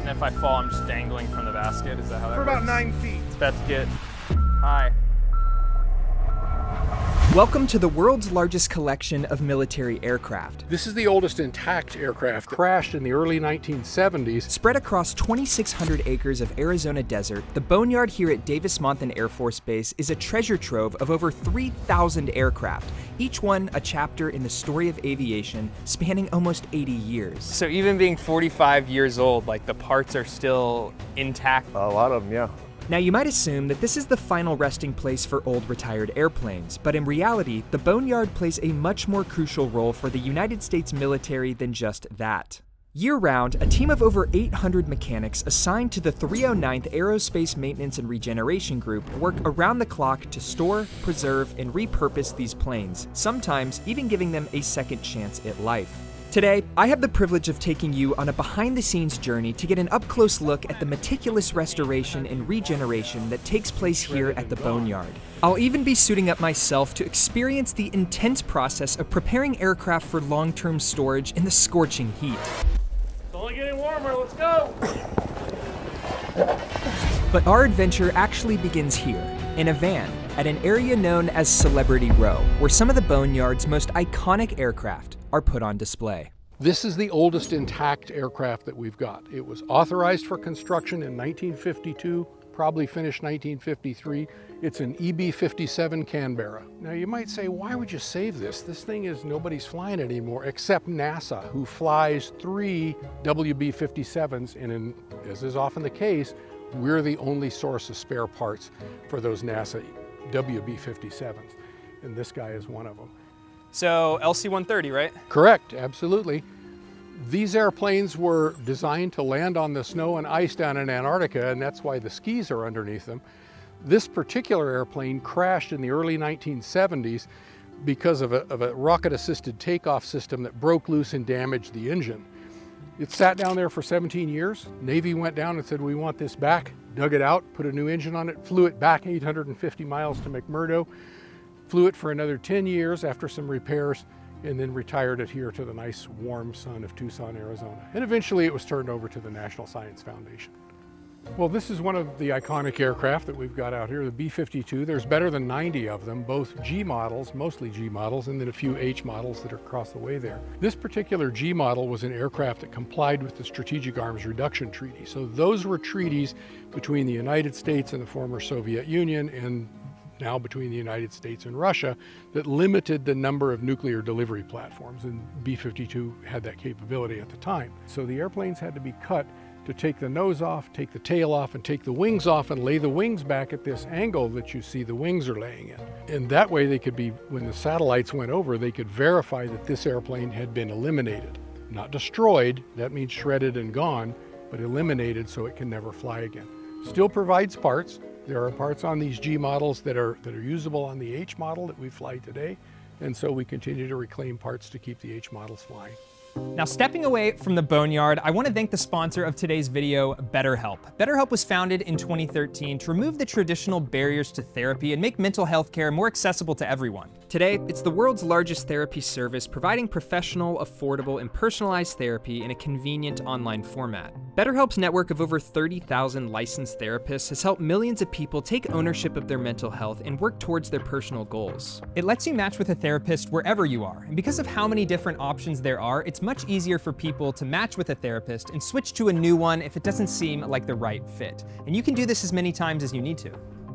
And if I fall, I'm just dangling from the basket. Is that how that For works? about 9 feet. It's about to get high. Welcome to the world's largest collection of military aircraft. This is the oldest intact aircraft. Crashed in the early 1970s. Spread across 2,600 acres of Arizona desert, the Boneyard here at Davis-Monthan Air Force Base is a treasure trove of over 3,000 aircraft, each one a chapter in the story of aviation spanning almost 80 years. So even being 45 years old, like the parts are still intact. A lot of them, yeah. Now you might assume that this is the final resting place for old retired airplanes, but in reality, the Boneyard plays a much more crucial role for the United States military than just that. Year-round, a team of over 800 mechanics assigned to the 309th Aerospace Maintenance and Regeneration Group work around the clock to store, preserve, and repurpose these planes, sometimes even giving them a second chance at life. Today, I have the privilege of taking you on a behind-the-scenes journey to get an up-close look at the meticulous restoration and regeneration that takes place here at the Boneyard. I'll even be suiting up myself to experience the intense process of preparing aircraft for long-term storage in the scorching heat. It's only getting warmer, let's go! But our adventure actually begins here, in a van, at an area known as Celebrity Row, where some of the Boneyard's most iconic aircraft are put on display. This is the oldest intact aircraft that we've got. It was authorized for construction in 1952, probably finished 1953. It's an EB-57 Canberra. Now you might say, why would you save this? This thing is, nobody's flying it anymore except NASA, who flies 3 WB-57s, and as is often the case, we're the only source of spare parts for those NASA WB-57s, and this guy is one of them. So LC-130, right? Correct, absolutely. These airplanes were designed to land on the snow and ice down in Antarctica, and that's why the skis are underneath them. This particular airplane crashed in the early 1970s because of a rocket-assisted takeoff system that broke loose and damaged the engine. It sat down there for 17 years. Navy went down and said, we want this back, dug it out, put a new engine on it, flew it back 850 miles to McMurdo, flew it for another 10 years after some repairs, and then retired it here to the nice warm sun of Tucson, Arizona. And eventually it was turned over to the National Science Foundation. Well, this is one of the iconic aircraft that we've got out here, the B-52. There's better than 90 of them, both G models, mostly G models, and then a few H models that are across the way there. This particular G model was an aircraft that complied with the Strategic Arms Reduction Treaty. So those were treaties between the United States and the former Soviet Union, and now between the United States and Russia, that limited the number of nuclear delivery platforms, and B-52 had that capability at the time. So the airplanes had to be cut to take the nose off, take the tail off, and take the wings off, and lay the wings back at this angle that you see the wings are laying in. And that way they could be, when the satellites went over, they could verify that this airplane had been eliminated. Not destroyed, that means shredded and gone, but eliminated so it can never fly again. Still provides parts. There are parts on these G models that are usable on the H model that we fly today, and so we continue to reclaim parts to keep the H models flying. Now, stepping away from the Boneyard, I want to thank the sponsor of today's video, BetterHelp. BetterHelp was founded in 2013 to remove the traditional barriers to therapy and make mental health care more accessible to everyone. Today, it's the world's largest therapy service, providing professional, affordable, and personalized therapy in a convenient online format. BetterHelp's network of over 30,000 licensed therapists has helped millions of people take ownership of their mental health and work towards their personal goals. It lets you match with a therapist wherever you are, and because of how many different options there are, it's much easier for people to match with a therapist and switch to a new one if it doesn't seem like the right fit. And you can do this as many times as you need to.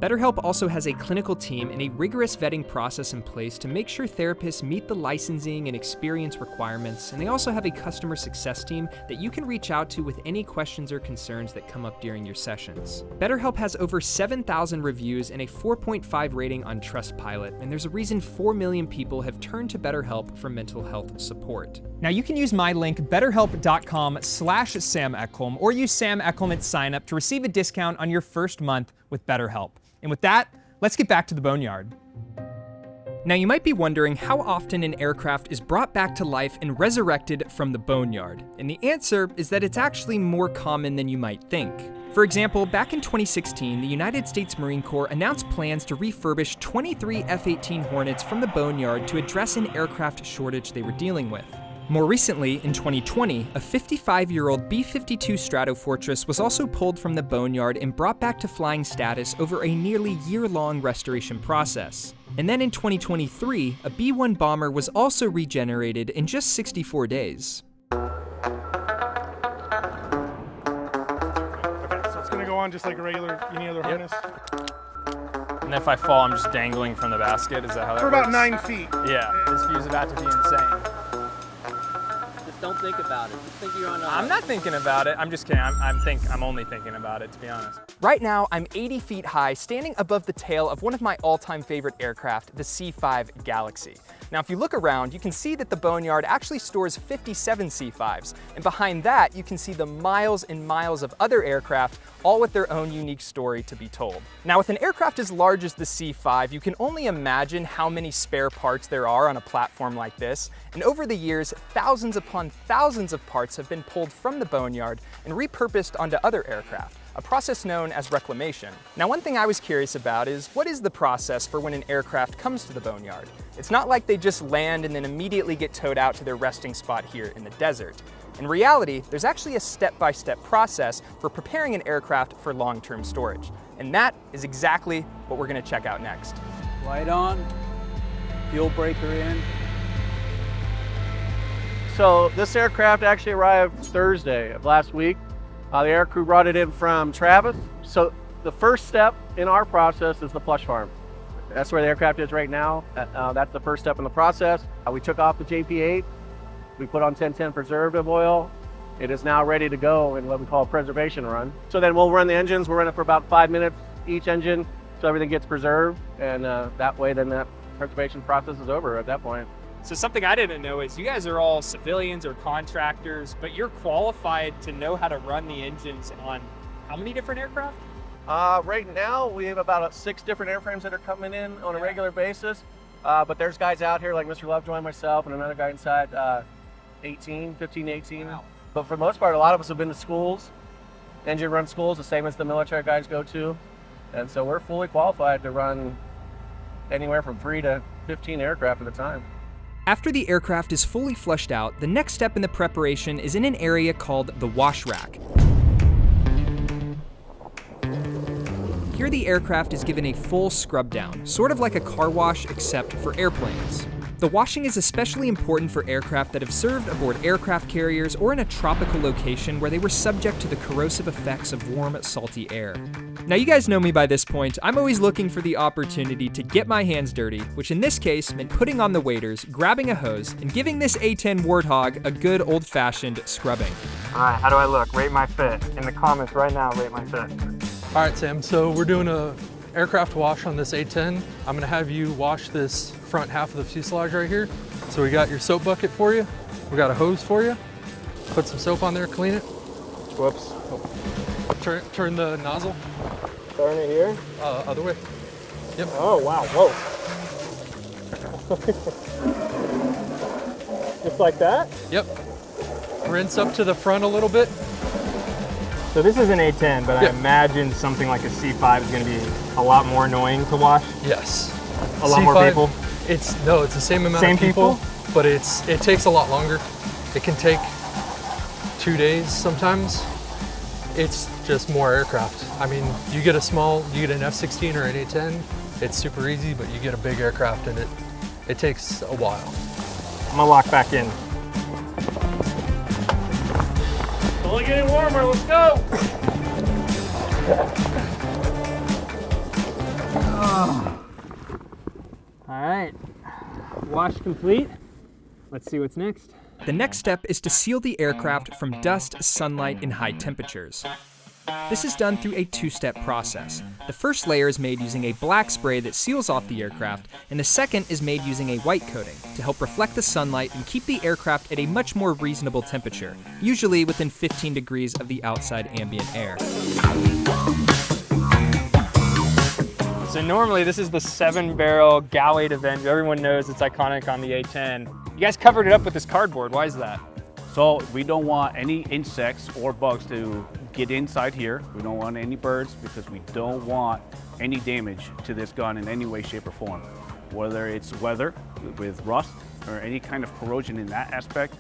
BetterHelp also has a clinical team and a rigorous vetting process in place to make sure therapists meet the licensing and experience requirements, and they also have a customer success team that you can reach out to with any questions or concerns that come up during your sessions. BetterHelp has over 7,000 reviews and a 4.5 rating on Trustpilot, and there's a reason 4 million people have turned to BetterHelp for mental health support. Now you can use my link, betterhelp.com/Sam Ekholm, or use Sam Ekholm at sign up to receive a discount on your first month with BetterHelp. And with that, let's get back to the Boneyard. Now you might be wondering how often an aircraft is brought back to life and resurrected from the Boneyard. And the answer is that it's actually more common than you might think. For example, back in 2016, the United States Marine Corps announced plans to refurbish 23 F-18 Hornets from the Boneyard to address an aircraft shortage they were dealing with. More recently, in 2020, a 55-year-old B-52 Stratofortress was also pulled from the Boneyard and brought back to flying status over a nearly year-long restoration process. And then in 2023, a B-1 bomber was also regenerated in just 64 days. Okay, so it's gonna go on just like a regular, any other harness. And if I fall, I'm just dangling from the basket. Is that how that For works? about 9 feet. Yeah. This view's about to be insane. Just don't think about it. Just think you're on a... I'm not thinking about it. I'm just kidding. I'm only thinking about it, to be honest. Right now, I'm 80 feet high, standing above the tail of one of my all-time favorite aircraft, the C-5 Galaxy. Now, if you look around, you can see that the Boneyard actually stores 57 C-5s, and behind that, you can see the miles and miles of other aircraft, all with their own unique story to be told. Now, with an aircraft as large as the C-5, you can only imagine how many spare parts there are on a platform like this, and over the years, thousands upon thousands of parts have been pulled from the Boneyard and repurposed onto other aircraft, a process known as reclamation. Now, one thing I was curious about is, what is the process for when an aircraft comes to the Boneyard? It's not like they just land and then immediately get towed out to their resting spot here in the desert. In reality, there's actually a step-by-step process for preparing an aircraft for long-term storage. And that is exactly what we're gonna check out next. Light on, fuel breaker in. So this aircraft actually arrived Thursday of last week. The aircrew brought it in from Travis. So the first step in our process is the flush farm. That's where the aircraft is right now. That's the first step in the process. We took off the JP8. We put on 1010 preservative oil. It is now ready to go in what we call a preservation run. So then we'll run the engines. We'll run it for about 5 minutes each engine so everything gets preserved. And that way then that preservation process is over at that point. So something I didn't know is you guys are all civilians or contractors, but you're qualified to know how to run the engines on how many different aircraft? Right now we have about 6 different airframes that are coming in on a regular basis. But there's guys out here like Mr. Lovejoy, myself, and another guy inside 15 to 18. Wow. But for the most part, a lot of us have been to schools, engine run schools, the same as the military guys go to. And so we're fully qualified to run anywhere from 3 to 15 aircraft at a time. After the aircraft is fully flushed out, the next step in the preparation is in an area called the wash rack. Here the aircraft is given a full scrub down, sort of like a car wash except for airplanes. The washing is especially important for aircraft that have served aboard aircraft carriers or in a tropical location where they were subject to the corrosive effects of warm, salty air. Now you guys know me by this point, I'm always looking for the opportunity to get my hands dirty, which in this case meant putting on the waders, grabbing a hose, and giving this A-10 Warthog a good old-fashioned scrubbing. All right, how do I look? Rate my fit. In the comments right now, rate my fit. All right, Sam, so we're doing a aircraft wash on this A-10. I'm gonna have you wash this front half of the fuselage right here. So we got your soap bucket for you. We got a hose for you. Put some soap on there, clean it. Whoops. Turn the nozzle. Turn it here? Other way. Yep. Oh, wow, whoa. Just like that? Yep. Rinse up to the front a little bit. So this is an A10, but Yeah. I imagine something like a C5 is gonna be a lot more annoying to wash. Yes. A lot more people. It's the same amount Same of people, people? but it takes a lot longer. It can take 2 days sometimes. It's just more aircraft. I mean, you get an F-16 or an A-10, it's super easy, but you get a big aircraft and it takes a while. I'm gonna lock back in. Only getting warmer, let's go! All right, wash complete. Let's see what's next. The next step is to seal the aircraft from dust, sunlight, and high temperatures. This is done through a two-step process. The first layer is made using a black spray that seals off the aircraft, and the second is made using a white coating to help reflect the sunlight and keep the aircraft at a much more reasonable temperature, usually within 15 degrees of the outside ambient air. So normally this is the 7-barrel Gallade Avenger. Everyone knows it's iconic on the A10. You guys covered it up with this cardboard. Why is that? So we don't want any insects or bugs to get inside here. We don't want any birds because we don't want any damage to this gun in any way, shape, or form. Whether it's weather with rust or any kind of corrosion in that aspect,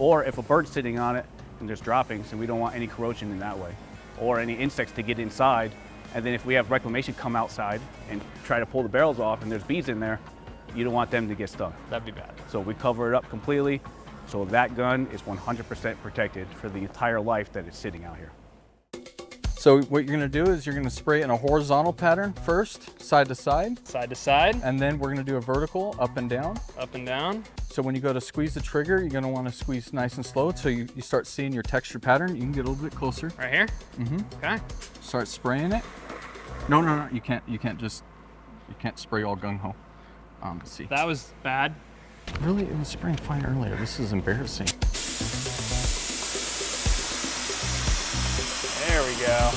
Or if a bird's sitting on it and there's droppings, and we don't want any corrosion in that way, or any insects to get inside. And then if we have reclamation come outside and try to pull the barrels off and there's bees in there, you don't want them to get stung. That'd be bad. So we cover it up completely, so that gun is 100% protected for the entire life that it's sitting out here. So what you're gonna do is you're gonna spray it in a horizontal pattern first, side to side, Side to side, and then we're gonna do a vertical, up and down. up and down. So when you go to squeeze the trigger, you're gonna wanna squeeze nice and slow so you start seeing your texture pattern. You can get a little bit closer. Right here? Mm-hmm. Okay. Start spraying it. No, you can't spray all gung-ho. Let's see. That was bad. Really, it was spraying fine earlier. This is embarrassing. There we go.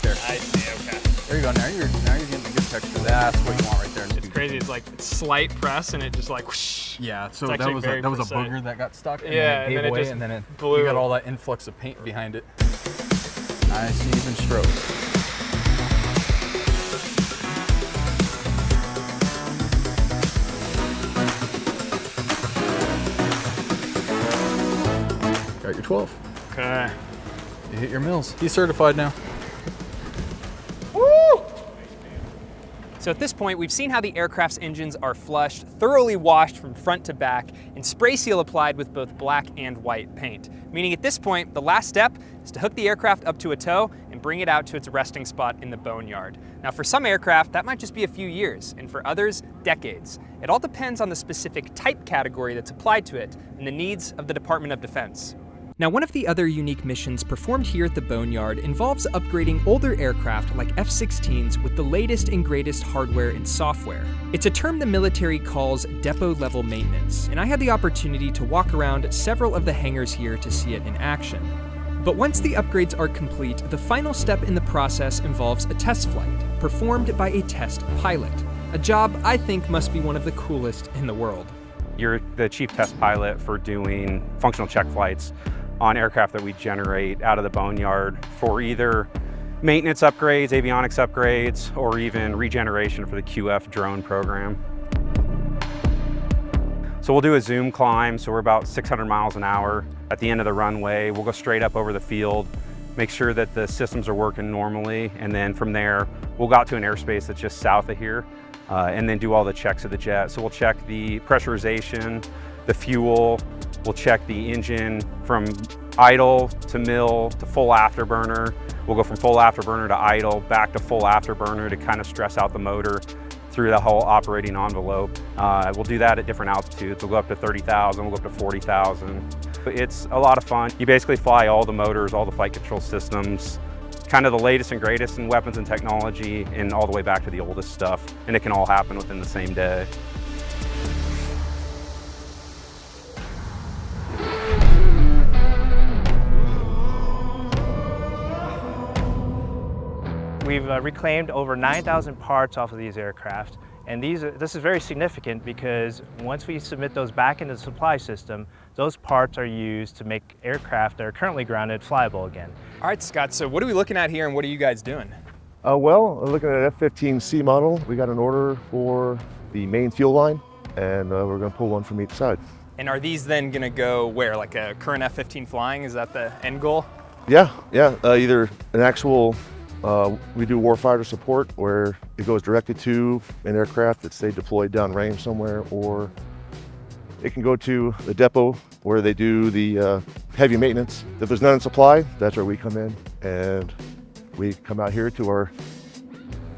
There. I see, okay. There you go, now you're getting a good texture. That's what you want right there. It's crazy, it's like it's slight press and it just like whoosh. Yeah, so It's that actually was very a precise. booger that got stuck and Yeah, then it and then gave it away just and then it blew. you got all that influx of paint behind it. Nice even strokes. Got your 12. Okay. You hit your mills. He's certified now. So at this point, we've seen how the aircraft's engines are flushed, thoroughly washed from front to back, and spray seal applied with both black and white paint. Meaning at this point, the last step is to hook the aircraft up to a tow and bring it out to its resting spot in the boneyard. Now for some aircraft, that might just be a few years, and for others, decades. It all depends on the specific type category that's applied to it and the needs of the Department of Defense. Now, one of the other unique missions performed here at the Boneyard involves upgrading older aircraft like F-16s with the latest and greatest hardware and software. It's a term the military calls depot-level maintenance, and I had the opportunity to walk around several of the hangars here to see it in action. But once the upgrades are complete, the final step in the process involves a test flight, performed by a test pilot. A job I think must be one of the coolest in the world. You're the chief test pilot for doing functional check flights on aircraft that we generate out of the Boneyard for either maintenance upgrades, avionics upgrades, or even regeneration for the QF drone program. So we'll do a zoom climb, so we're about 600 miles an hour. At the end of the runway, we'll go straight up over the field, make sure that the systems are working normally, and then from there, we'll go out to an airspace that's just south of here, and then do all the checks of the jet. So we'll check the pressurization, the fuel, we'll check the engine from idle to mill to full afterburner. We'll go from full afterburner to idle, back to full afterburner to kind of stress out the motor through the whole operating envelope. We'll do that at different altitudes. We'll go up to 30,000, we'll go up to 40,000. It's a lot of fun. You basically fly all the motors, all the flight control systems, kind of the latest and greatest in weapons and technology, and all the way back to the oldest stuff. And it can all happen within the same day. We've reclaimed over 9,000 parts off of these aircraft, and this is very significant because once we submit those back into the supply system, those parts are used to make aircraft that are currently grounded flyable again. All right, Scott, so what are we looking at here and what are you guys doing? Well, looking at an F-15C model, we got an order for the main fuel line, and we're going to pull one from each side. And are these then gonna go where, like a current F-15 flying? Is that the end goal? Yeah, either an actual, we do warfighter support where it goes directly to an aircraft that's, say, deployed downrange somewhere, or it can go to the depot where they do the heavy maintenance. If there's none in supply, that's where we come in, and we come out here to our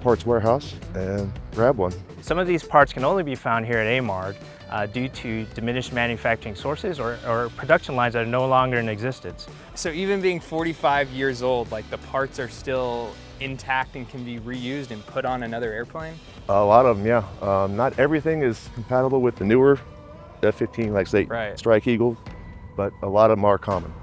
parts warehouse and grab one. Some of these parts can only be found here at AMARG due to diminished manufacturing sources or production lines that are no longer in existence. So even being 45 years old, like the parts are still intact and can be reused and put on another airplane? A lot of them, yeah. Not everything is compatible with the newer F-15, like say, Strike Eagle, but a lot of them are common.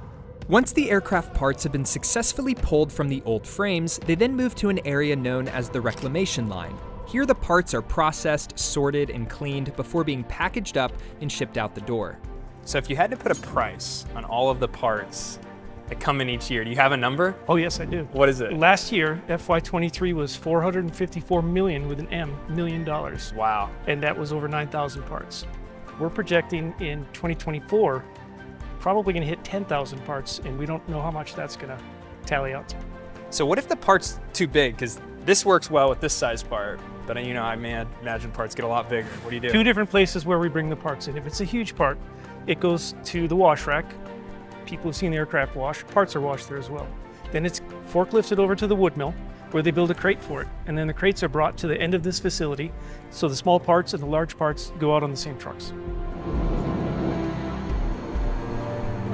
Once the aircraft parts have been successfully pulled from the old frames, they then move to an area known as the reclamation line. Here the parts are processed, sorted, and cleaned before being packaged up and shipped out the door. So if you had to put a price on all of the parts that come in each year, do you have a number? Oh yes, I do. What is it? Last year, FY23 was $454 million with an M, $million. Wow. And that was over 9,000 parts. We're projecting in 2024 probably going to hit 10,000 parts, and we don't know how much that's going to tally out to. So what if the part's too big? Because this works well with this size part, but I imagine parts get a lot bigger. What do you do? Two different places where we bring the parts in. If it's a huge part, it goes to the wash rack. People who've seen the aircraft wash, parts are washed there as well. Then it's forklifted over to the wood mill, where they build a crate for it. And then the crates are brought to the end of this facility, so the small parts and the large parts go out on the same trucks.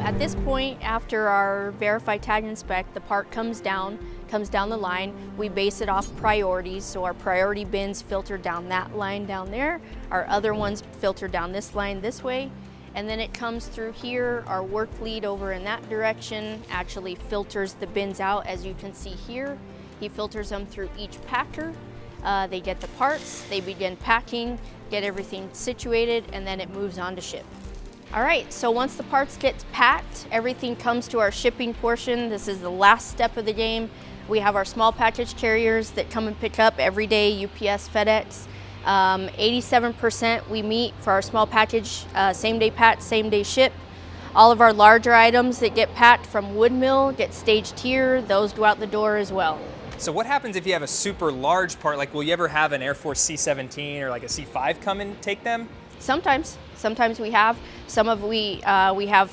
At this point, after our verify, tag, inspect, the part comes down the line. We base it off priorities, so our priority bins filter down that line down there. Our other ones filter down this line this way. And then it comes through here. Our work lead over in that direction actually filters the bins out, as you can see here. He filters them through each packer. They get the parts, they begin packing, get everything situated, and then it moves on to ship. All right, so once the parts get packed, everything comes to our shipping portion. This is the last step of the game. We have our small package carriers that come and pick up every day, UPS, FedEx. 87% we meet for our small package, same day pack, same day ship. All of our larger items that get packed from wood mill get staged here. Those go out the door as well. So what happens if you have a super large part? Like, will you ever have an Air Force C-17 or like a C-5 come and take them? Sometimes we have. We have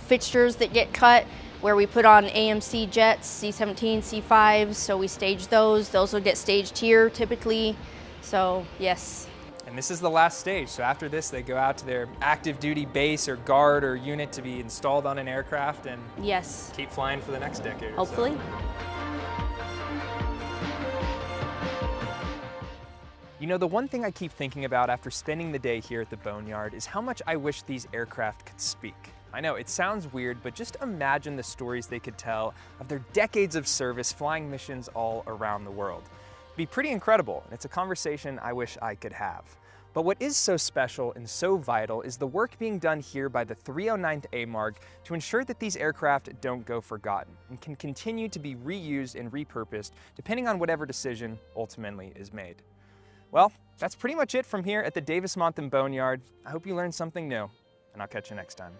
fixtures that get cut where we put on AMC jets, C-17, C-5s, so we stage those. Those will get staged here typically, so yes. And this is the last stage, so after this they go out to their active duty base or guard or unit to be installed on an aircraft and yes, keep flying for the next decade. Hopefully. So. You know, the one thing I keep thinking about after spending the day here at the Boneyard is how much I wish these aircraft could speak. I know, it sounds weird, but just imagine the stories they could tell of their decades of service flying missions all around the world. It'd be pretty incredible, and it's a conversation I wish I could have. But what is so special and so vital is the work being done here by the 309th AMARG to ensure that these aircraft don't go forgotten and can continue to be reused and repurposed depending on whatever decision ultimately is made. Well, that's pretty much it from here at the Davis-Monthan Boneyard. I hope you learned something new, and I'll catch you next time.